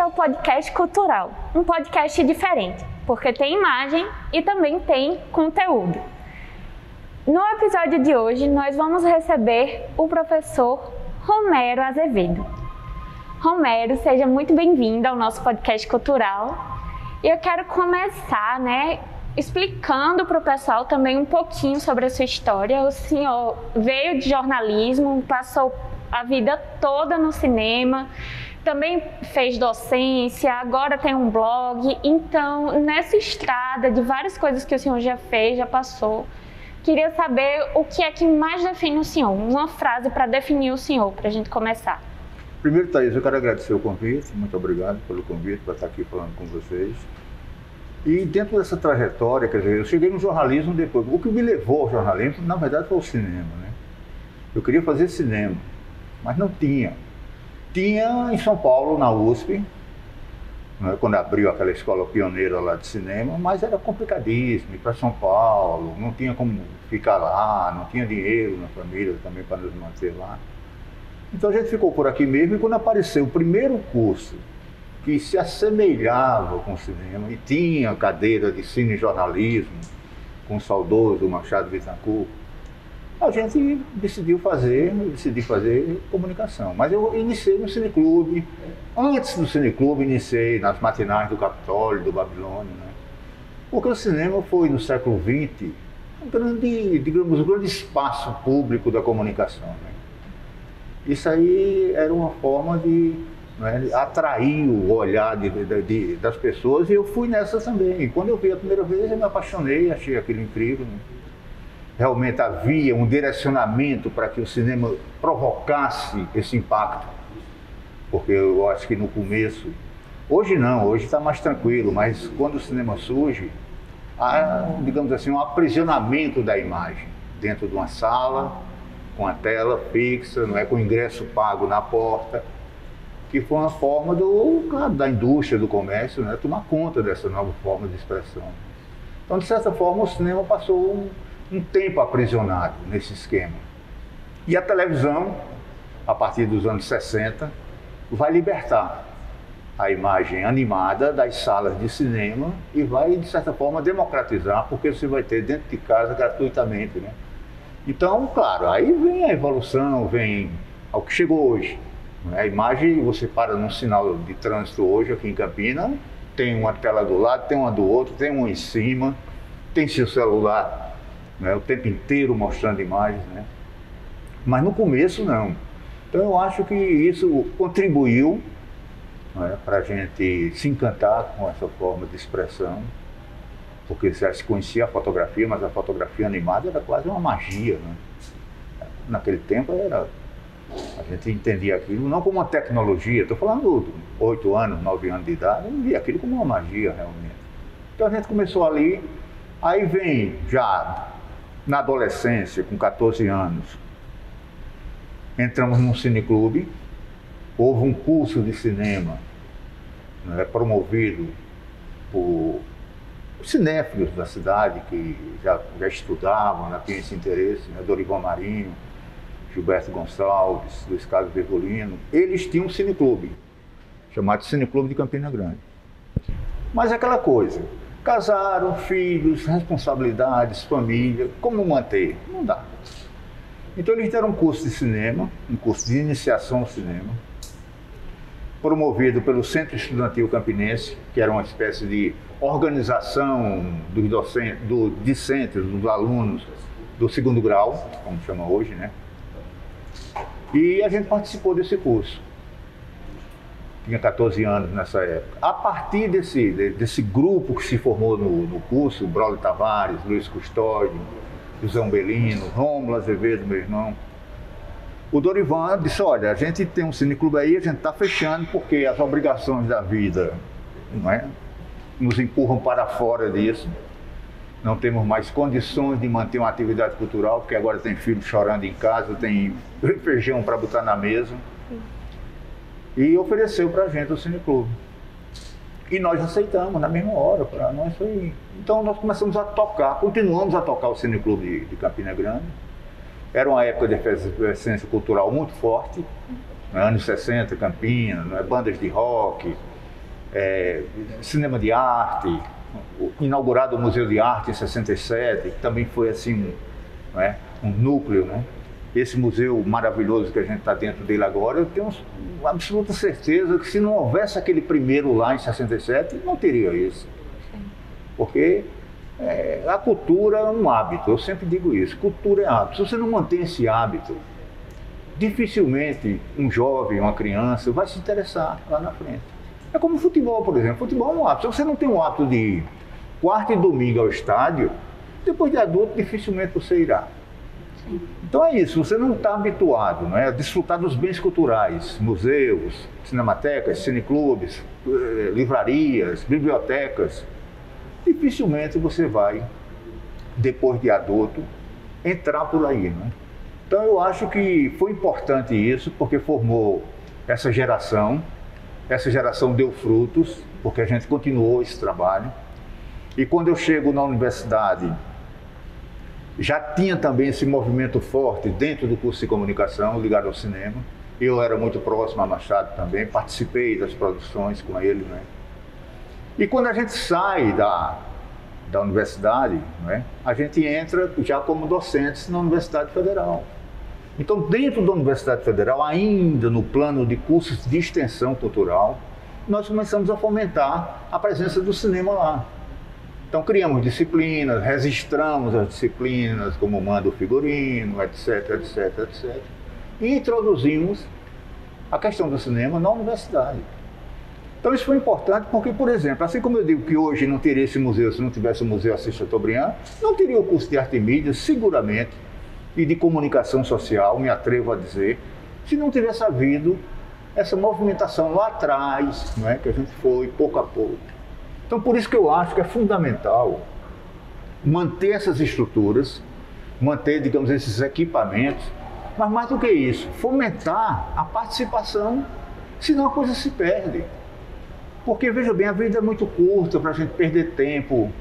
é o Podcast Cultural, um podcast diferente, porque tem imagem e também tem conteúdo. No episódio de hoje, nós vamos receber o professor Romero Azevedo. Romero, seja muito bem-vindo ao nosso Podcast Cultural. E eu quero começar, explicando para o pessoal também um pouquinho sobre a sua história. O senhor veio de jornalismo, passou a vida toda no cinema, também fez docência, agora tem um blog. Então, nessa estrada de várias coisas que o senhor já fez, já passou, queria saber o que é que mais define o senhor, uma frase para definir o senhor, para a gente começar. Primeiro, Thaís, eu quero agradecer o convite, muito obrigado pelo convite para estar aqui falando com vocês. E dentro dessa trajetória, quer dizer, eu cheguei no jornalismo depois. O que me levou ao jornalismo, na verdade, foi o cinema, né? Eu queria fazer cinema, mas não tinha. Tinha em São Paulo, na USP, né, quando abriu aquela escola pioneira lá de cinema, mas era complicadíssimo ir para São Paulo, não tinha como ficar lá, não tinha dinheiro na família também para nos manter lá. Então a gente ficou por aqui mesmo e quando apareceu o primeiro curso que se assemelhava com o cinema e tinha cadeira de cine e jornalismo com o saudoso Machado Bittencourt, a gente decidi fazer comunicação. Mas eu iniciei no cineclube. Antes do cineclube, iniciei nas matinais do Capitólio, do Babilônia, né? Porque o cinema foi, no século XX, um grande espaço público da comunicação, né? Isso aí era uma forma de atrair o olhar das pessoas e eu fui nessa também. E quando eu vi a primeira vez, eu me apaixonei, achei aquilo incrível, né? Realmente havia um direcionamento para que o cinema provocasse esse impacto, porque eu acho que no começo, hoje não, hoje está mais tranquilo, mas quando o cinema surge, há, digamos assim, um aprisionamento da imagem dentro de uma sala, com a tela fixa, não é, com o ingresso pago na porta, que foi uma forma da indústria, do comércio, né, tomar conta dessa nova forma de expressão. Então, de certa forma, o cinema passou um tempo aprisionado nesse esquema. E a televisão, a partir dos anos 60, vai libertar a imagem animada das salas de cinema e vai, de certa forma, democratizar, porque você vai ter dentro de casa gratuitamente, né? Então, claro, aí vem a evolução, vem ao que chegou hoje. A imagem, você para num sinal de trânsito hoje aqui em Campinas, tem uma tela do lado, tem uma do outro, tem uma em cima, tem seu celular, né, o tempo inteiro mostrando imagens, né? Mas no começo não. Então eu acho que isso contribuiu, né, para a gente se encantar com essa forma de expressão, porque já se conhecia a fotografia, mas a fotografia animada era quase uma magia, né? Naquele tempo a gente entendia aquilo não como uma tecnologia, estou falando de 8 anos, 9 anos de idade, eu via aquilo como uma magia realmente. Então a gente começou ali, aí vem já na adolescência, com 14 anos, entramos num cineclube, houve um curso de cinema, né, promovido por cinéfilos da cidade que já estudavam, já tinham esse interesse, né, Dorival Marinho, Gilberto Gonçalves, Luiz Carlos Bergolino. Eles tinham um cineclube, chamado Cineclube de Campina Grande. Mas é aquela coisa, casaram, filhos, responsabilidades, família, como manter? Não dá. Então eles deram um curso de cinema, um curso de iniciação ao cinema, promovido pelo Centro Estudantil Campinense, que era uma espécie de organização dos docentes, discentes, dos alunos do segundo grau, como chama hoje, né? E a gente participou desse curso. Tinha 14 anos nessa época. A partir desse grupo que se formou no curso, Braulio Tavares, Luiz Custódio, José Umbelino, Rômulo Azevedo, meu irmão, o Dorival disse, olha, a gente tem um cineclube aí, a gente está fechando porque as obrigações da vida, não é, nos empurram para fora disso. Não temos mais condições de manter uma atividade cultural, porque agora tem filho chorando em casa, tem feijão para botar na mesa. E ofereceu para a gente o cineclube. E nós aceitamos na mesma hora, para nós foi... Então nós começamos a tocar, continuamos a tocar o cineclube de Campina Grande. Era uma época de efervescência cultural muito forte, né? Anos 60, Campinas, né? Bandas de rock, cinema de arte, inaugurado o Museu de Arte em 67, que também foi assim, um núcleo, né? Esse museu maravilhoso que a gente está dentro dele agora, eu tenho absoluta certeza que se não houvesse aquele primeiro lá em 67, não teria isso. Porque a cultura é um hábito, eu sempre digo isso, cultura é hábito. Se você não mantém esse hábito, dificilmente um jovem, uma criança vai se interessar lá na frente. É como futebol, por exemplo. Futebol é um hábito. Se você não tem o hábito de ir quarta e domingo ao estádio, depois de adulto dificilmente você irá. Então é isso, você não está habituado, a desfrutar dos bens culturais, museus, cinematecas, cineclubes, livrarias, bibliotecas. Dificilmente você vai, depois de adulto, entrar por aí. Então eu acho que foi importante isso, porque formou essa geração deu frutos, porque a gente continuou esse trabalho. E quando eu chego na universidade, já tinha também esse movimento forte dentro do curso de comunicação, ligado ao cinema. Eu era muito próximo a Machado também, participei das produções com ele. E quando a gente sai da universidade, a gente entra já como docentes na Universidade Federal. Então, dentro da Universidade Federal, ainda no plano de cursos de extensão cultural, nós começamos a fomentar a presença do cinema lá. Então criamos disciplinas, registramos as disciplinas, como manda o figurino, etc, etc, etc. E introduzimos a questão do cinema na universidade. Então isso foi importante porque, por exemplo, assim como eu digo que hoje não teria esse museu se não tivesse o Museu Assis Chateaubriand, não teria o curso de arte e mídia, seguramente, e de comunicação social, me atrevo a dizer, se não tivesse havido essa movimentação lá atrás, que a gente foi pouco a pouco. Então, por isso que eu acho que é fundamental manter essas estruturas, manter, digamos, esses equipamentos, mas mais do que isso, fomentar a participação, senão a coisa se perde. Porque, veja bem, a vida é muito curta para a gente perder tempo.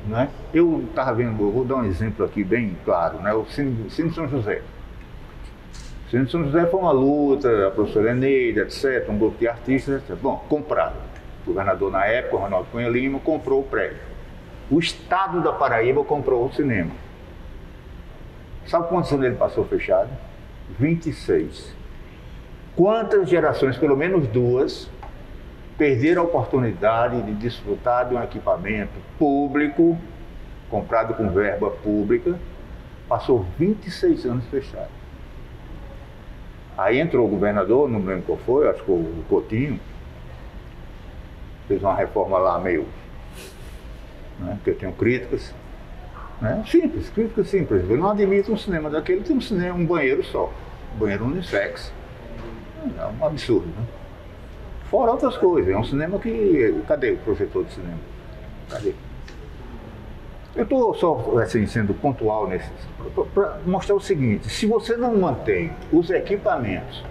Eu estava vendo, vou dar um exemplo aqui bem claro, o Cine São José. O Cine São José foi uma luta, a professora Eneida, etc., um grupo de artistas, etc. Bom, compraram. O governador na época, o Ronaldo Cunha Lima, comprou o prédio. O estado da Paraíba comprou o cinema. Sabe quantos anos ele passou fechado? 26. Quantas gerações, pelo menos duas, perderam a oportunidade de desfrutar de um equipamento público, comprado com verba pública, passou 26 anos fechado. Aí entrou o governador, não lembro qual foi, acho que o Coutinho, fez uma reforma lá meio, porque eu tenho críticas, simples, críticas simples. Eu não admito um cinema daquele, tem um banheiro só, um banheiro unissex. É um absurdo, Fora outras coisas, é um cinema que... Cadê o projetor de cinema? Cadê? Eu estou só assim, sendo pontual para mostrar o seguinte, se você não mantém os equipamentos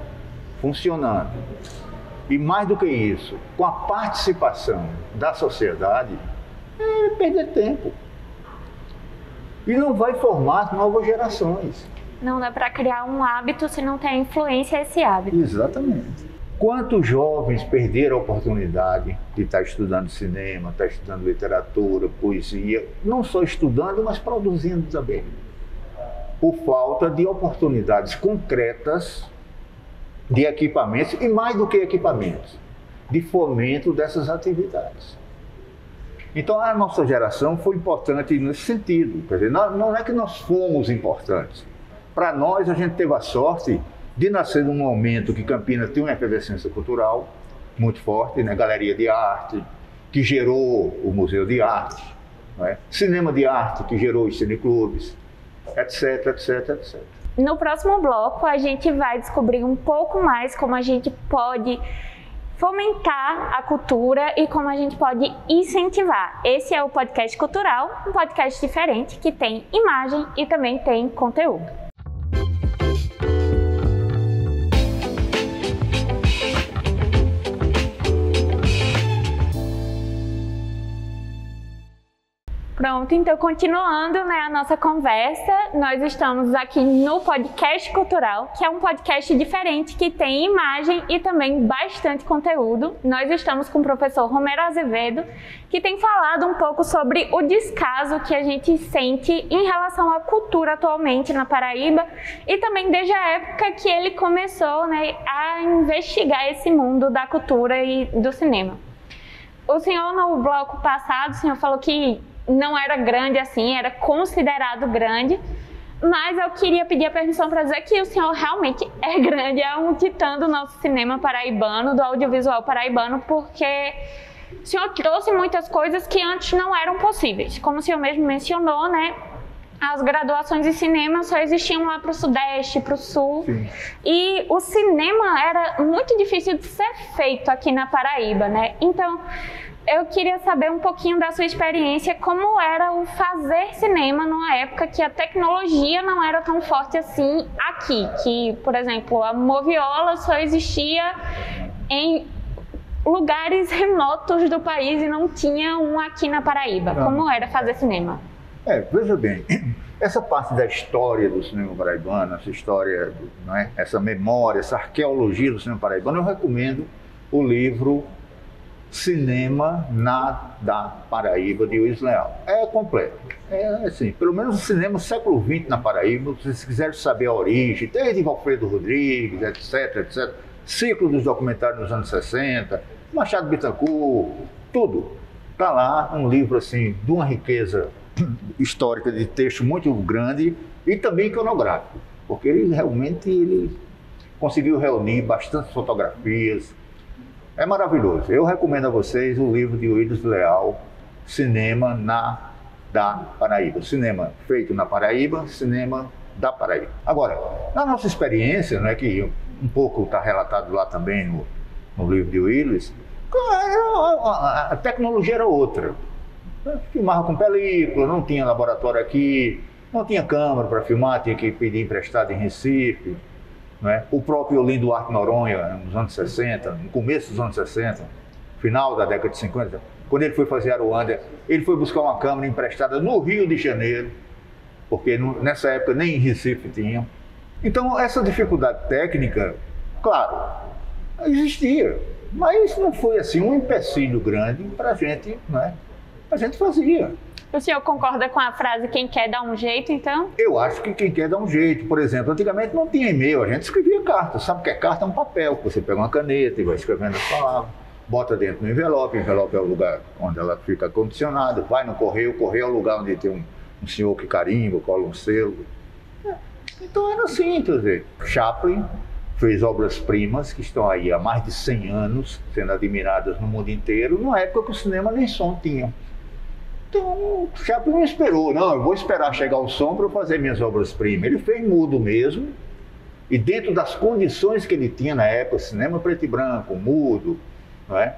funcionando, e mais do que isso, com a participação da sociedade, é perder tempo. E não vai formar novas gerações. Não dá para criar um hábito se não tem influência esse hábito. Exatamente. Quantos jovens perderam a oportunidade de estar estudando cinema, estar estudando literatura, poesia, não só estudando, mas produzindo também, por falta de oportunidades concretas de equipamentos, e mais do que equipamentos, de fomento dessas atividades. Então a nossa geração foi importante nesse sentido, quer dizer, não é que nós fomos importantes. Para nós, a gente teve a sorte de nascer num momento que Campinas tem uma efervescência cultural muito forte, galeria de arte, que gerou o Museu de Arte, cinema de arte, que gerou os cineclubes, etc, etc, etc. No próximo bloco, a gente vai descobrir um pouco mais como a gente pode fomentar a cultura e como a gente pode incentivar. Esse é o Podcast Cultural, um podcast diferente que tem imagem e também tem conteúdo. Pronto, então continuando, né, a nossa conversa, nós estamos aqui no Podcast Cultural, que é um podcast diferente que tem imagem e também bastante conteúdo. Nós estamos com o professor Romero Azevedo, que tem falado um pouco sobre o descaso que a gente sente em relação à cultura atualmente na Paraíba e também desde a época que ele começou, né, a investigar esse mundo da cultura e do cinema. O senhor, no bloco passado, o senhor falou que não era grande assim, era considerado grande, mas eu queria pedir a permissão para dizer que o senhor realmente é grande, é um titã do nosso cinema paraibano, do audiovisual paraibano, porque o senhor trouxe muitas coisas que antes não eram possíveis. Como o senhor mesmo mencionou, né? As graduações de cinema só existiam lá para o Sudeste, para o Sul. Sim. E o cinema era muito difícil de ser feito aqui na Paraíba, né? Então, eu queria saber um pouquinho da sua experiência, como era o fazer cinema numa época que a tecnologia não era tão forte assim aqui. Que, por exemplo, a Moviola só existia em lugares remotos do país e não tinha um aqui na Paraíba. Como era fazer cinema? Veja bem, essa parte da história do cinema paraibano, essa história, não é? Essa memória, essa arqueologia do cinema paraibano, eu recomendo o livro Cinema da Paraíba, de Willis Leal. É completo. É assim, pelo menos o cinema do século XX na Paraíba, se vocês quiserem saber a origem, desde Valfredo Rodrigues, etc. Ciclo dos documentários dos anos 60, Machado Bittencourt, tudo. Está lá, um livro assim, de uma riqueza histórica de texto muito grande e também iconográfico, porque ele conseguiu reunir bastantes fotografias. É maravilhoso. Eu recomendo a vocês o livro de Willis Leal, Cinema da Paraíba. Cinema feito na Paraíba, cinema da Paraíba. Agora, na nossa experiência, né, que um pouco está relatado lá também no livro de Willis, a tecnologia era outra. Filmava com película, não tinha laboratório aqui, não tinha câmera para filmar, tinha que pedir emprestado em Recife. Né? O próprio Olinto Duarte Noronha, nos anos 60, no começo dos anos 60, final da década de 50, quando ele foi fazer Aruanda, ele foi buscar uma câmera emprestada no Rio de Janeiro, porque nessa época nem em Recife tinha. Então essa dificuldade técnica, claro, existia, mas não foi assim um empecilho grande para a gente, né? A gente fazia. O senhor concorda com a frase, quem quer dá um jeito, então? Eu acho que quem quer dá um jeito. Por exemplo, antigamente não tinha e-mail, a gente escrevia carta. Sabe o que é carta? É um papel, que você pega uma caneta e vai escrevendo as palavras, bota dentro do envelope, o envelope é o lugar onde ela fica condicionada, vai no correio, o correio é o lugar onde tem um senhor que carimba, cola um selo. Então era assim, quer dizer, Chaplin fez obras-primas que estão aí há mais de 100 anos, sendo admiradas no mundo inteiro, numa época que o cinema nem som tinha. Então, o Chaplin não esperou, não, eu vou esperar chegar o som para eu fazer minhas obras-primas. Ele fez mudo mesmo, e dentro das condições que ele tinha na época, cinema preto e branco, mudo, não é?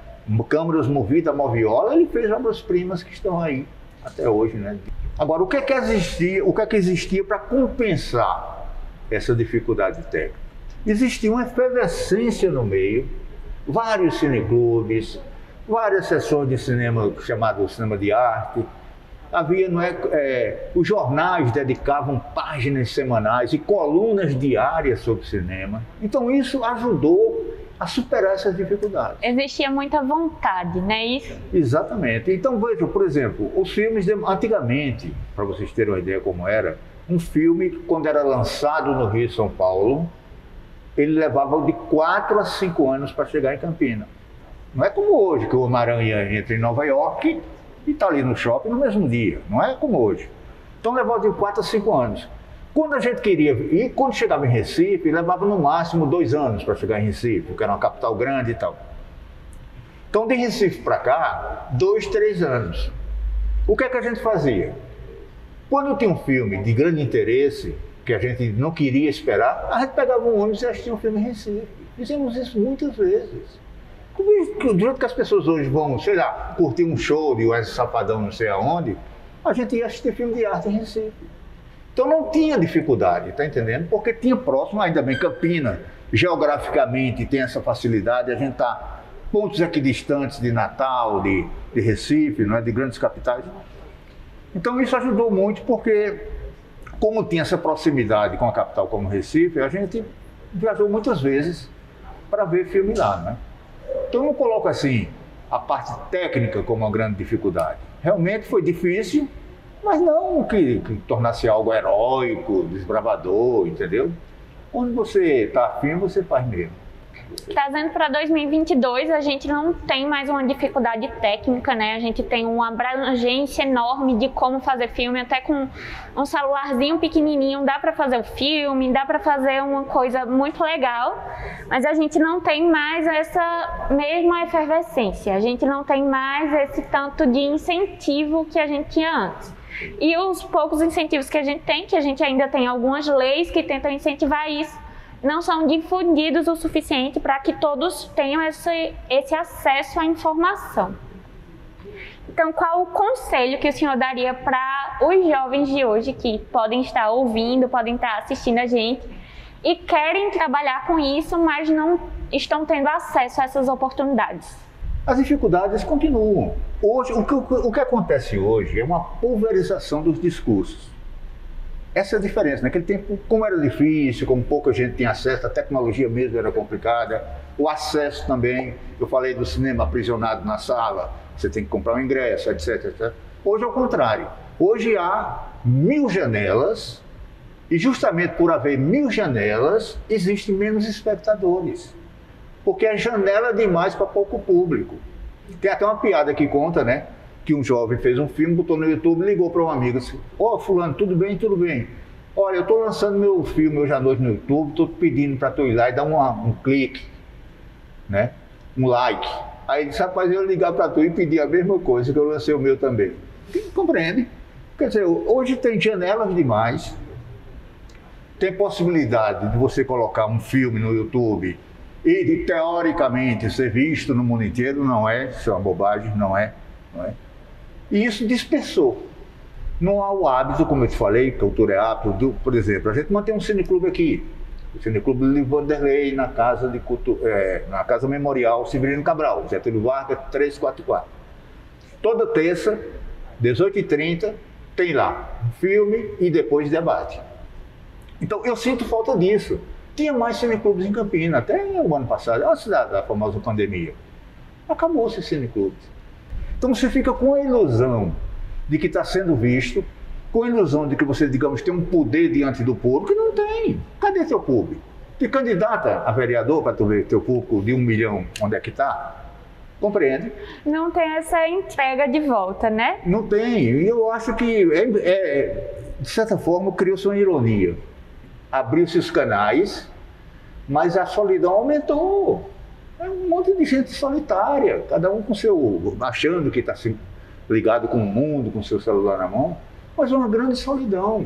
Câmeras movidas a moviola, ele fez obras-primas que estão aí até hoje, né? Agora, o que é que existia para compensar essa dificuldade técnica? Existia uma efervescência no meio, vários cineclubes, várias sessões de cinema chamado cinema de arte. Havia, os jornais dedicavam páginas semanais e colunas diárias sobre cinema. Então isso ajudou a superar essas dificuldades. Existia muita vontade, não é isso? Exatamente. Então vejam, por exemplo, os filmes antigamente, para vocês terem uma ideia como era, um filme quando era lançado no Rio e São Paulo, ele levava de 4 a 5 anos para chegar em Campinas. Não é como hoje, que o Homem-Aranha entra em Nova York e está ali no shopping no mesmo dia. Não é como hoje. Então levava de 4 a 5 anos. Quando a gente queria ir, quando chegava em Recife, levava no máximo 2 anos para chegar em Recife, porque era uma capital grande e tal. Então de Recife para cá, 2, 3 anos. O que é que a gente fazia? Quando tinha um filme de grande interesse, que a gente não queria esperar, a gente pegava um ônibus e assistia um filme em Recife. Fizemos isso muitas vezes. Do jeito que as pessoas hoje vão, sei lá, curtir um show de Wesley Safadão não sei aonde, a gente ia assistir filme de arte em Recife. Então não tinha dificuldade, tá entendendo? Porque tinha próximo, ainda bem, Campinas, geograficamente tem essa facilidade, a gente tá pontos aqui distantes de Natal, de Recife, não é? De grandes capitais. Então isso ajudou muito porque, como tinha essa proximidade com a capital como Recife, a gente viajou muitas vezes para ver filme lá, né? Então eu não coloco assim a parte técnica como uma grande dificuldade. Realmente foi difícil, mas não que tornasse algo heróico, desbravador, entendeu? Onde você está afim, você faz mesmo. Trazendo para 2022, a gente não tem mais uma dificuldade técnica, né? A gente tem uma abrangência enorme de como fazer filme, até com um celularzinho pequenininho dá para fazer o filme, dá para fazer uma coisa muito legal, mas a gente não tem mais essa mesma efervescência, a gente não tem mais esse tanto de incentivo que a gente tinha antes. E os poucos incentivos que a gente tem, que a gente ainda tem algumas leis que tentam incentivar isso, não são difundidos o suficiente para que todos tenham esse acesso à informação. Então, qual o conselho que o senhor daria para os jovens de hoje que podem estar ouvindo, podem estar assistindo a gente e querem trabalhar com isso, mas não estão tendo acesso a essas oportunidades? As dificuldades continuam. Hoje, o que acontece hoje é uma pulverização dos discursos. Essa é a diferença. Naquele tempo, como era difícil, como pouca gente tinha acesso, a tecnologia mesmo era complicada, o acesso também, eu falei do cinema aprisionado na sala, você tem que comprar um ingresso, etc, etc. Hoje é o contrário. Hoje há 1000 janelas e justamente por haver 1000 janelas, existem menos espectadores. Porque é janela demais para pouco público. Tem até uma piada que conta, né? Que um jovem fez um filme, botou no YouTube, ligou para um amigo assim: ó, fulano, tudo bem? Tudo bem. Olha, eu estou lançando meu filme hoje à noite no YouTube, estou pedindo para tu ir lá e dar um clique, né? Um like. Aí ele disse: rapaz, eu ligar para tu e pedir a mesma coisa que eu lancei o meu também. Compreende? Quer dizer, hoje tem janelas demais, tem possibilidade de você colocar um filme no YouTube e de, teoricamente, ser visto no mundo inteiro. Não é, isso é uma bobagem, não é? Não é? E isso dispersou. Não há o hábito, como eu te falei, cultura é hábito, por exemplo, a gente mantém um cineclube aqui, o cineclube de Vanderlei, na casa, na casa Memorial Severino Cabral, Getúlio Vargas 344. Toda terça, 18h30, tem lá um filme e depois debate. Então eu sinto falta disso. Tinha mais cineclubes em Campinas, até o ano passado, antes da famosa pandemia. Acabou-se os cineclubes. Então você fica com a ilusão de que está sendo visto, com a ilusão de que você, digamos, tem um poder diante do público, que não tem. Cadê teu público? Te candidata a vereador para tu ver teu público de 1 milhão, onde é que está? Compreende? Não tem essa entrega de volta, né? Não tem. E eu acho que, de certa forma, criou-se uma ironia. Abriu-se os canais, mas a solidão aumentou. É um monte de gente solitária, cada um com seu, achando que está ligado com o mundo, com seu celular na mão, mas é uma grande solidão.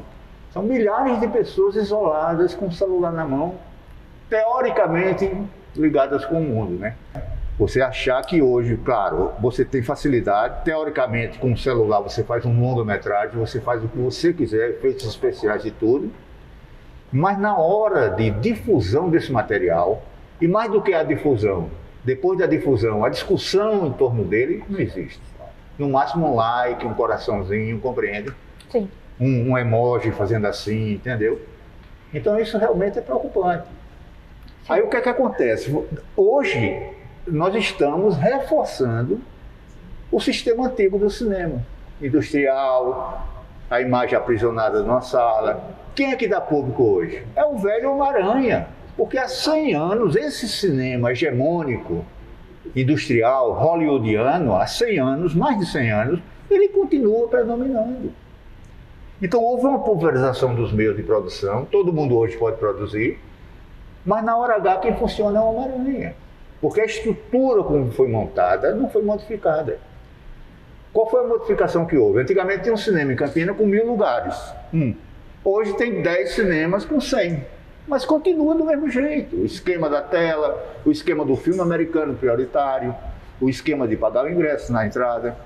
São milhares de pessoas isoladas com o celular na mão, teoricamente ligadas com o mundo, né? Você achar que hoje, claro, você tem facilidade, teoricamente com o celular você faz um longa-metragem, você faz o que você quiser, efeitos especiais e tudo, mas na hora de difusão desse material, e mais do que a difusão, depois da difusão, a discussão em torno dele não existe. No máximo um like, um coraçãozinho, compreende? Sim. Um emoji fazendo assim, entendeu? Então isso realmente é preocupante. Sim. Aí o que é que acontece? Hoje nós estamos reforçando o sistema antigo do cinema. Industrial, a imagem aprisionada numa sala. Quem é que dá público hoje? É o velho Homem-Aranha. Porque há 100 anos, esse cinema hegemônico, industrial, hollywoodiano, há 100 anos, mais de 100 anos, ele continua predominando. Então houve uma pulverização dos meios de produção, todo mundo hoje pode produzir, mas na hora H quem funciona é o Homem-Aranha. Porque a estrutura como foi montada não foi modificada. Qual foi a modificação que houve? Antigamente tinha um cinema em Campinas com 1000 lugares. Hoje tem 10 cinemas com 100. Mas continua do mesmo jeito. O esquema da tela, o esquema do filme americano prioritário, o esquema de pagar o ingresso na entrada.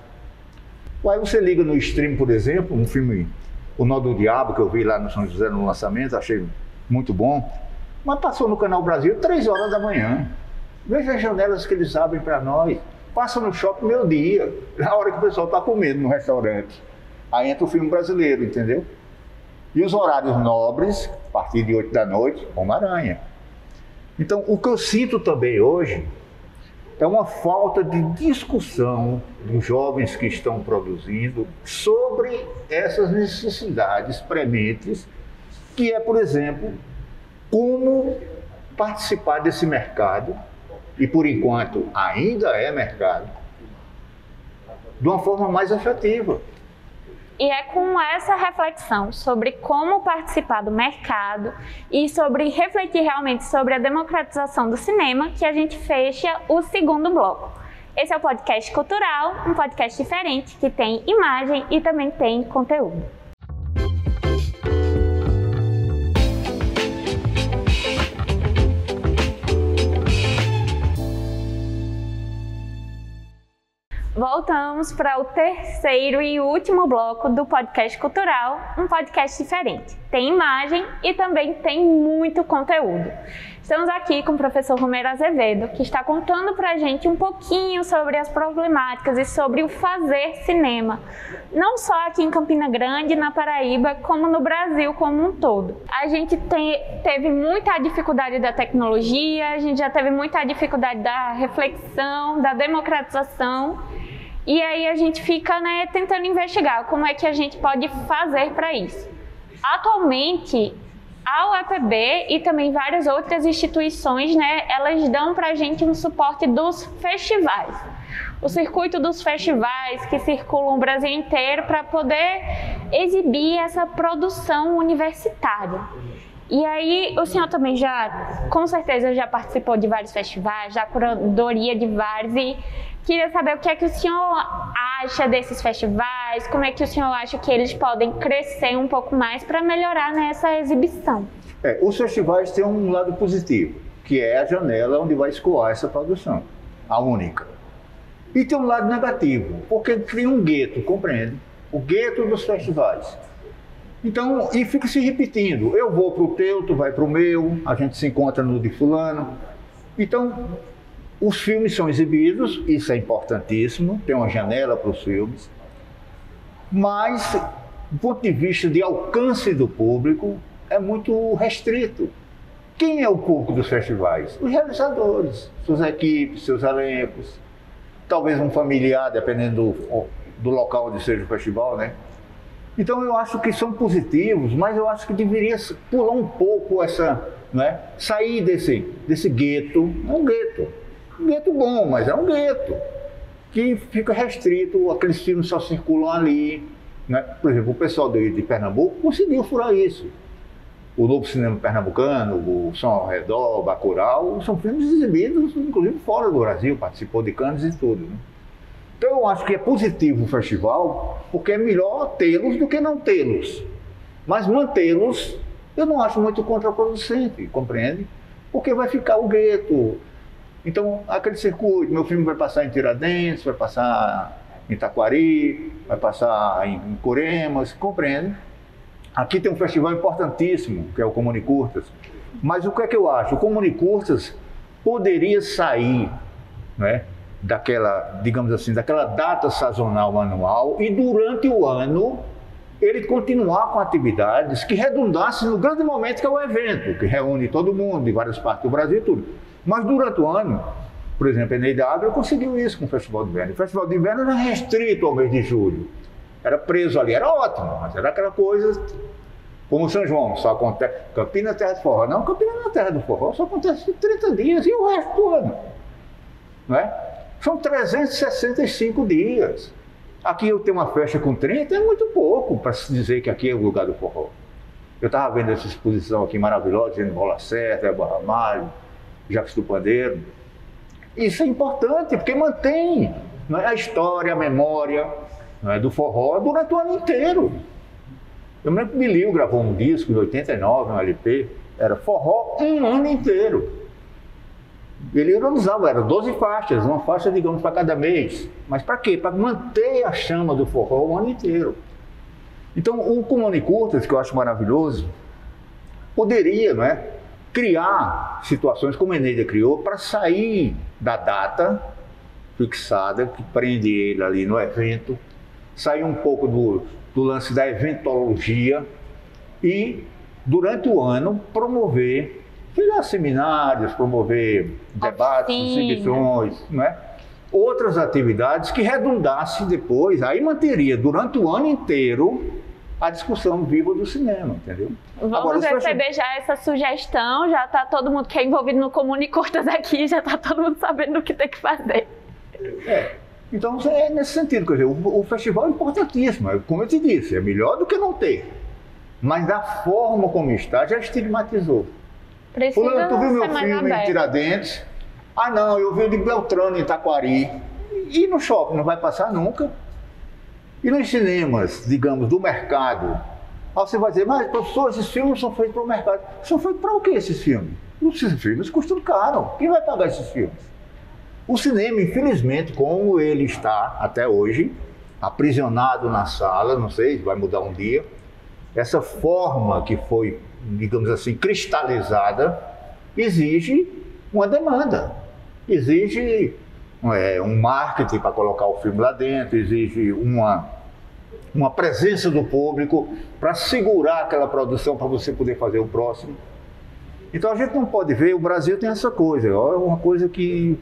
Aí você liga no stream, por exemplo, um filme, O Nó do Diabo, que eu vi lá no São José no lançamento, achei muito bom, mas passou no Canal Brasil 3 horas da manhã. Veja as janelas que eles abrem para nós. Passa no shopping meio-dia, na hora que o pessoal está comendo no restaurante. Aí entra o filme brasileiro, entendeu? E os horários nobres, a partir de 8 da noite, Homem-Aranha. Então, o que eu sinto também hoje é uma falta de discussão dos jovens que estão produzindo sobre essas necessidades prementes, que é, por exemplo, como participar desse mercado, e por enquanto ainda é mercado, de uma forma mais efetiva. E é com essa reflexão sobre como participar do mercado e sobre refletir realmente sobre a democratização do cinema que a gente fecha o segundo bloco. Esse é o Podcast Cultural, um podcast diferente que tem imagem e também tem conteúdo. Voltamos para o terceiro e último bloco do Podcast Cultural, um podcast diferente. Tem imagem e também tem muito conteúdo. Estamos aqui com o professor Romero Azevedo, que está contando para a gente um pouquinho sobre as problemáticas e sobre o fazer cinema, não só aqui em Campina Grande, na Paraíba, como no Brasil como um todo. A gente teve muita dificuldade da tecnologia, a gente já teve muita dificuldade da reflexão, da democratização, e aí a gente fica, tentando investigar como é que a gente pode fazer para isso. Atualmente, a UEPB e também várias outras instituições, elas dão para a gente um suporte dos festivais. O circuito dos festivais que circulam o Brasil inteiro para poder exibir essa produção universitária. E aí, o senhor também com certeza já participou de vários festivais, já curadoria de vários, e queria saber o que é que o senhor acha desses festivais, como é que o senhor acha que eles podem crescer um pouco mais para melhorar nessa exibição. Os festivais têm um lado positivo, que é a janela onde vai escoar essa produção, a única. E tem um lado negativo, porque cria um gueto, compreende? O gueto dos festivais. Então, e fica se repetindo, eu vou para o teu, tu vai para o meu, a gente se encontra no de fulano. Então, os filmes são exibidos, isso é importantíssimo, tem uma janela para os filmes, mas, do ponto de vista de alcance do público, é muito restrito. Quem é o público dos festivais? Os realizadores, suas equipes, seus elencos, talvez um familiar, dependendo do local onde seja o festival, Então eu acho que são positivos, mas eu acho que deveria pular um pouco essa, sair desse gueto. É um gueto bom, mas é um gueto que fica restrito, aqueles filmes só circulam ali, Por exemplo, o pessoal de Pernambuco conseguiu furar isso. O Novo Cinema Pernambucano, o Som ao Redor, o Bacurau, são filmes exibidos, inclusive fora do Brasil, participou de Cannes e tudo. Então eu acho que é positivo o festival, porque é melhor tê-los do que não tê-los. Mas mantê-los, eu não acho muito contraproducente, compreende? Porque vai ficar o gueto. Então, aquele circuito, meu filme vai passar em Tiradentes, vai passar em Taquari, vai passar em Coremas, compreende? Aqui tem um festival importantíssimo, que é o Comunicurtas. Mas o que é que eu acho? O Comunicurtas poderia sair, daquela, digamos assim, daquela data sazonal anual e durante o ano ele continuar com atividades que redundassem no grande momento que é o evento, que reúne todo mundo de várias partes do Brasil e tudo. Mas durante o ano, por exemplo, a Eneida Ávila conseguiu isso com o Festival de Inverno. O Festival de Inverno era restrito ao mês de julho, era preso ali, era ótimo, mas era aquela coisa como São João, só acontece, Campinas é terra do forró. Não, Campinas não é terra do forró, só acontece 30 dias e o resto do ano, São 365 dias. Aqui eu tenho uma festa com 30, é muito pouco para se dizer que aqui é o lugar do forró. Eu estava vendo essa exposição aqui maravilhosa, dizendo Bola Certa, Eba Ramalho, Jacques do Pandeiro. Isso é importante, porque mantém a história, a memória do forró durante o ano inteiro. Eu me lembro que Bilio gravou um disco de 89, um LP, era forró um ano inteiro. Ele ironizava, eram 12 faixas, uma faixa, digamos, para cada mês. Mas para quê? Para manter a chama do forró o ano inteiro. Então, o Comunicurtas, que eu acho maravilhoso, poderia, criar situações como a Eneida criou para sair da data fixada, que prende ele ali no evento, sair um pouco do lance da eventologia e, durante o ano, promover seminários, promover debates, exibições, não é? Outras atividades que redundassem depois, aí manteria durante o ano inteiro a discussão viva do cinema, entendeu? Vamos receber já essa sugestão, já está todo mundo que é envolvido no Comune Curtas aqui, já está todo mundo sabendo o que tem que fazer. Então é nesse sentido, quer dizer, o festival é importantíssimo, como eu te disse, é melhor do que não ter. Mas da forma como está, já estigmatizou. Precisa tu viu meu ser mais filme aberto. em Tiradentes? Ah não, eu vi o de Beltrano em Taquari. E no shopping não vai passar nunca. E nos cinemas, digamos, do mercado, aí você vai dizer, mas professor, esses filmes são feitos para o mercado. São feitos para o que esses filmes? Esses filmes custam caro. Quem vai pagar esses filmes? O cinema, infelizmente, como ele está até hoje, aprisionado na sala, não sei, vai mudar um dia, essa forma que foi, digamos assim, cristalizada, exige uma demanda, exige um marketing para colocar o filme lá dentro, exige uma presença do público para segurar aquela produção para você poder fazer o próximo. Então a gente não pode ver, o Brasil tem essa coisa, é uma coisa que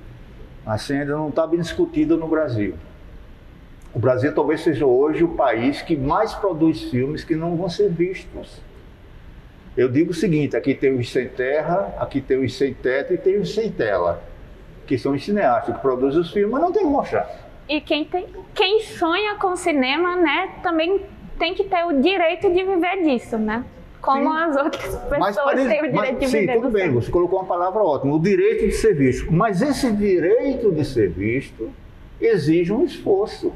assim, ainda não está bem discutida no Brasil. O Brasil talvez seja hoje o país que mais produz filmes que não vão ser vistos. Eu digo o seguinte, aqui tem os sem terra, aqui tem os sem teto e tem os sem tela, que são os cineastas que produzem os filmes, mas não tem que mostrar. E quem sonha com cinema, né, também tem que ter o direito de viver disso, né? Como as outras pessoas têm o direito de viver. Sim, tudo bem, você colocou uma palavra ótima, o direito de ser visto. Mas esse direito de ser visto exige um esforço,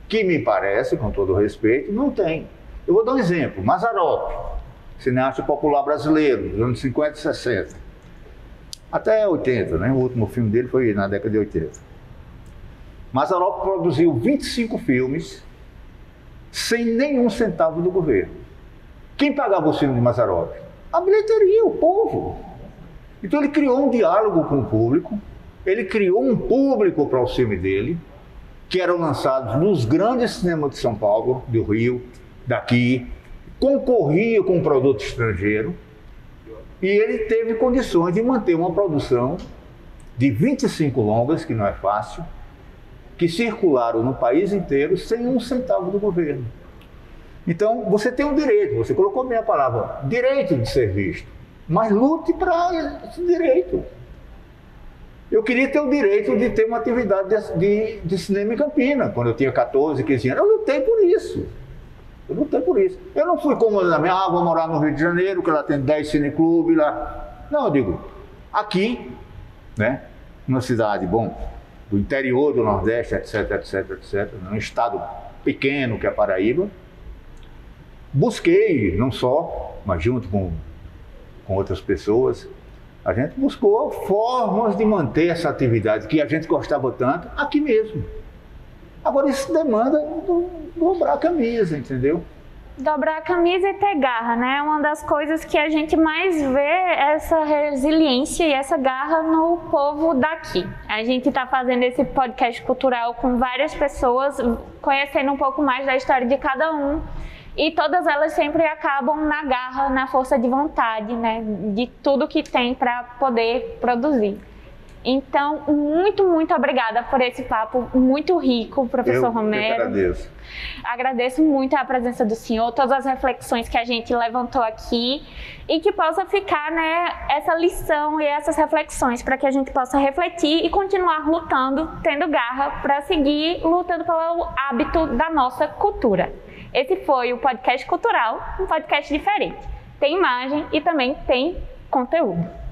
que me parece, com todo respeito, não tem. Eu vou dar um exemplo, Mazzaropi, cineasta popular brasileiro, dos anos 50 e 60. Até 80, né? O último filme dele foi na década de 80. Mazzaropi produziu 25 filmes sem nenhum centavo do governo. Quem pagava o filme de Mazzaropi? A bilheteria, o povo. Então ele criou um diálogo com o público, ele criou um público para o filme dele, que eram lançados nos grandes cinemas de São Paulo, do Rio, daqui, concorria com um produto estrangeiro, e ele teve condições de manter uma produção de 25 longas, que não é fácil, que circularam no país inteiro sem um centavo do governo. Então, você tem o direito, você colocou bem a palavra, direito de ser visto, mas lute para esse direito. Eu queria ter o direito de ter uma atividade de cinema em Campinas, quando eu tinha 14, 15 anos. Eu lutei por isso. Eu não fui como na minha, vou morar no Rio de Janeiro, que lá tem 10 cineclubes lá. Não, eu digo, aqui, né, numa cidade, bom, do interior do Nordeste, etc, etc, etc, num estado pequeno que é Paraíba, busquei, não só, mas junto com outras pessoas, a gente buscou formas de manter essa atividade que a gente gostava tanto aqui mesmo. Agora isso demanda dobrar a camisa, entendeu? Dobrar a camisa e ter garra, né? Uma das coisas que a gente mais vê é essa resiliência e essa garra no povo daqui. A gente está fazendo esse podcast cultural com várias pessoas, conhecendo um pouco mais da história de cada um. E todas elas sempre acabam na garra, na força de vontade, né? De tudo que tem para poder produzir. Então, muito, muito obrigada por esse papo muito rico, professor Romero. Eu que agradeço. Agradeço muito a presença do senhor, todas as reflexões que a gente levantou aqui e que possa ficar, né, essa lição e essas reflexões para que a gente possa refletir e continuar lutando, tendo garra para seguir lutando pelo hábito da nossa cultura. Esse foi o Podcast Cultural, um podcast diferente. Tem imagem e também tem conteúdo.